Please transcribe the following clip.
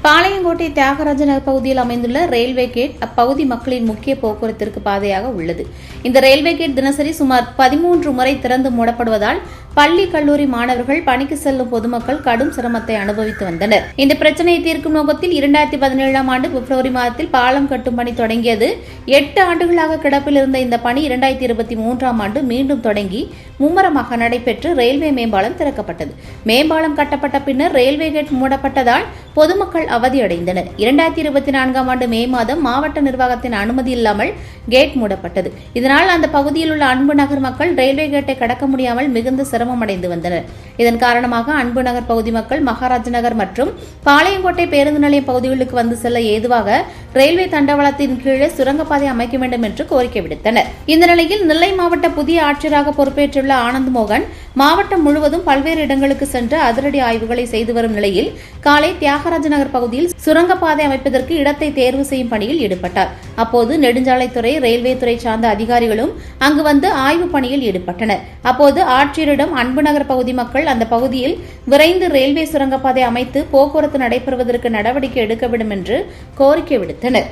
பாளையங்கோட்டை தியாகராஜ நகர் பகுதியில் அமைந்துள்ள railway gate அப்பகுதி மக்களின் முக்கிய போக்குவரத்திற்கு பாதையாக உள்ளது. இந்த ரயில்வே கேட் தினசரி சுமார் 13 முறை திறந்து மூடப்படுவதால் பள்ளி கல்லூரி மாணவர்கள் பணிக்கு செல்லும் பொதுமக்கள் கடும் சிரமத்தை அனுபவித்து வந்தனர். இந்த பிரச்சனையை தீர்க்கும் நோக்கத்தில் 2017ஆம் ஆண்டு பிப்ரவரி மாதத்தில் பாலம் கட்டும் பணி தொடங்கியது. 8 ஆண்டுகளாக கிடப்பில் இருந்த இந்த பணி 2023ஆம் ஆண்டு மீண்டும் தொடங்கி மும்முரமாக நடைபெற்று ரயில்வே மேம்பாலம் திறக்கப்பட்டது. மேம்பாலம் கட்டப்பட்ட பின்னர் ரயில்வே கேட் மூடப்பட்டதால் பொதுமக்கள் அவதியடைந்தனர். 2024ஆம் ஆண்டு மே மாதம் மாவட்ட நிர்வாகத்தின் அனுமதி இல்லாமல் கேட் மூடப்பட்டது. இதனால் அந்த பகுதியில் உள்ள அன்பு நகர் மக்கள் ரயில்வே கேட்டை கடக்க முடியாமல் மிகுந்த சிரமம் அடைந்து வந்தனர். இதன் காரணமாக அன்பு நகர் பகுதி மக்கள் மகாராஜ் நகர் மற்றும் பாளையங்கோட்டை பேருந்து நிலையம் பகுதிகளுக்கு வந்து செல்ல ஏதுவாக ரயில்வே தண்டவாளத்தின் கீழே சுரங்கப்பாதை அமைக்க வேண்டும் என்று கோரிக்கை விடுத்தனர். இந்த நிலையில் நெல்லை மாவட்ட புதிய ஆட்சியராக பொறுப்பேற்றுள்ள ஆனந்த் மோகன் மாவட்டம் முழுவதும் பல்வேறு இடங்களுக்கு சென்று அதிரடி ஆய்வுகளை செய்து வரும் நிலையில் காலை தியாகராஜ நகர் பகுதியில் சுரங்கப்பாதை அமைப்பதற்கு இடத்தை தேர்வு செய்யும் பணியில் ஈடுபட்டார். அப்போது நெடுஞ்சாலைத்துறை ரயில்வே துறை சார்ந்த அதிகாரிகளும் அங்கு வந்து ஆய்வு பணியில் ஈடுபட்டனர். அப்போது ஆட்சியரிடம் அன்பு நகர் பகுதி மக்கள் அந்த பகுதியில் விரைந்து ரயில்வே சுரங்கப்பாதை அமைத்து போக்குவரத்து நடைபெறுவதற்கு நடவடிக்கை எடுக்க வேண்டும் என்று கோரிக்கை விடுத்தனர்.